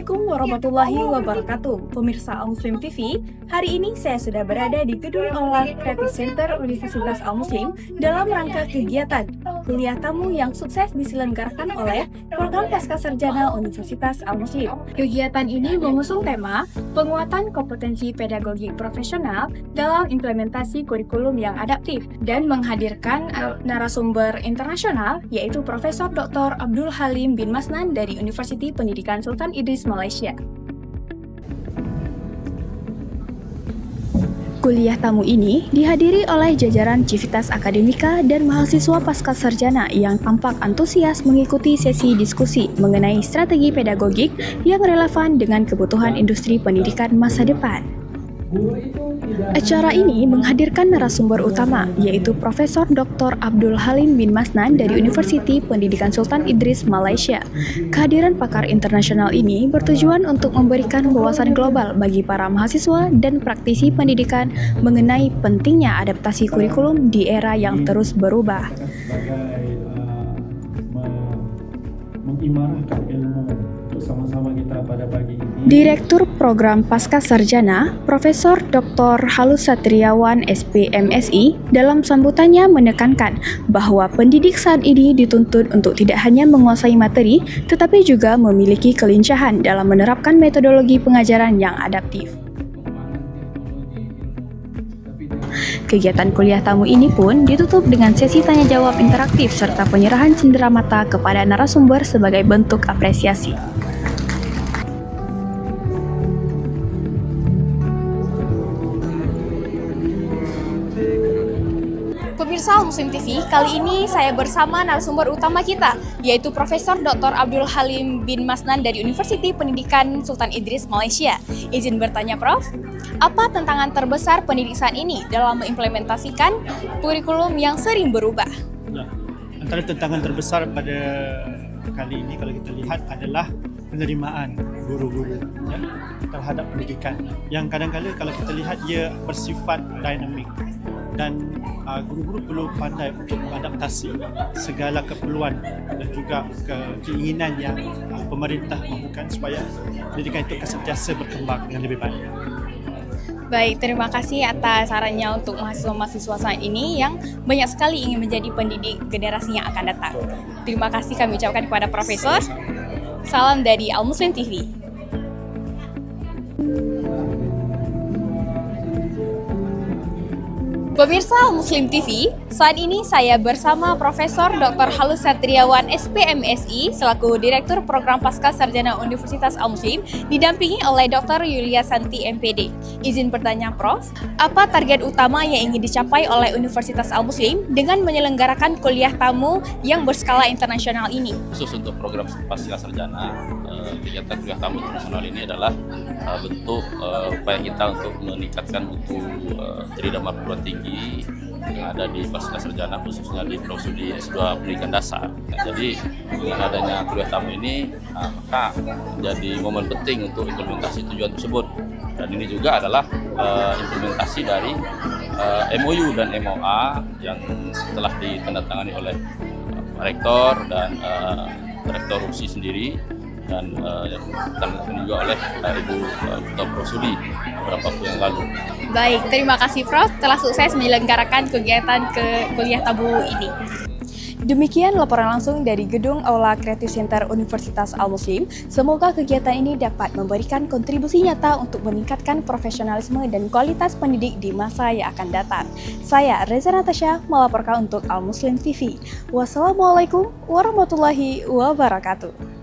Assalamualaikum warahmatullahi wabarakatuh. Pemirsa Al-Muslim TV, hari ini saya sudah berada di Gedung Aula Creative Center Universitas Al-Muslim dalam rangka kegiatan kuliah tamu yang sukses diselenggarakan oleh Program Pascasarjana Universitas Al-Muslim. Kegiatan ini mengusung tema penguatan kompetensi pedagogik profesional dalam implementasi kurikulum yang adaptif dan menghadirkan narasumber internasional yaitu Profesor Dr. Abdul Halim bin Masnan dari Universiti Pendidikan Sultan Idris Malaysia. Kuliah tamu ini dihadiri oleh jajaran Civitas Akademika dan mahasiswa Pascasarjana yang tampak antusias mengikuti sesi diskusi mengenai strategi pedagogik yang relevan dengan kebutuhan industri pendidikan masa depan. Acara ini menghadirkan narasumber utama, yaitu Profesor Dr. Abdul Halim bin Masnan dari Universiti Pendidikan Sultan Idris Malaysia. Kehadiran pakar internasional ini bertujuan untuk memberikan wawasan global bagi para mahasiswa dan praktisi pendidikan mengenai pentingnya adaptasi kurikulum di era yang terus berubah. Mengimarahkan ilmu bersama-sama kita pada pagi ini. Direktur Program Pascasarjana, Profesor Dr. Halus Satriawan SPMSI, dalam sambutannya menekankan bahwa pendidik saat ini dituntut untuk tidak hanya menguasai materi, tetapi juga memiliki kelincahan dalam menerapkan metodologi pengajaran yang adaptif. Kegiatan kuliah tamu ini pun ditutup dengan sesi tanya-jawab interaktif serta penyerahan cenderamata kepada narasumber sebagai bentuk apresiasi. Pemirsa Al-Muslim TV, kali ini saya bersama narasumber utama kita, yaitu Profesor Dr. Abdul Halim bin Masnan dari Universiti Pendidikan Sultan Idris Malaysia. Izin bertanya, Prof, apa tantangan terbesar pendidik saat ini dalam mengimplementasikan kurikulum yang sering berubah? Ya, antara tantangan terbesar pada kali ini kalau kita lihat adalah penerimaan guru-guru ya, terhadap pendidikan yang kadang-kadang kalau kita lihat ia bersifat dinamik dan guru-guru perlu pandai untuk mengadaptasi segala keperluan dan juga keinginan yang pemerintah mahukan supaya pendidikan itu sentiasa berkembang dengan lebih baik. Baik, terima kasih atas sarannya untuk mahasiswa-mahasiswa saat ini yang banyak sekali ingin menjadi pendidik generasi yang akan datang. Terima kasih kami ucapkan kepada Profesor. Salam dari Al-Muslim TV. Pemirsa Al-Muslim TV, saat ini saya bersama Profesor Dr. Halus Satriawan SPMSI selaku Direktur Program Pascasarjana Universitas Al-Muslim didampingi oleh Dr. Yulia Santi MPD. Izin bertanya, Prof, apa target utama yang ingin dicapai oleh Universitas Al-Muslim dengan menyelenggarakan kuliah tamu yang berskala internasional ini? Khusus untuk program Pascasarjana, kegiatan kuliah tamu internasional ini adalah bentuk upaya kita untuk meningkatkan mutu tridharma perguruan tinggi yang ada di Pascasarjana, khususnya di Prodi S2 Pendidikan Dasar. Jadi dengan adanya kuliah tamu ini maka menjadi momen penting untuk implementasi tujuan tersebut, dan ini juga adalah implementasi dari MOU dan MOA yang telah ditandatangani oleh Rektor dan Rektor UPSI sendiri dan ditandatangani juga oleh Ibu Ketua Prosudi beberapa waktu yang lalu. Baik, terima kasih Prof telah sukses menyelenggarakan kegiatan kuliah tamu ini. Demikian laporan langsung dari Gedung Aula Creative Center Universitas Al-Muslim. Semoga kegiatan ini dapat memberikan kontribusi nyata untuk meningkatkan profesionalisme dan kualitas pendidik di masa yang akan datang. Saya Reza Natasha melaporkan untuk Al-Muslim TV. Wassalamualaikum warahmatullahi wabarakatuh.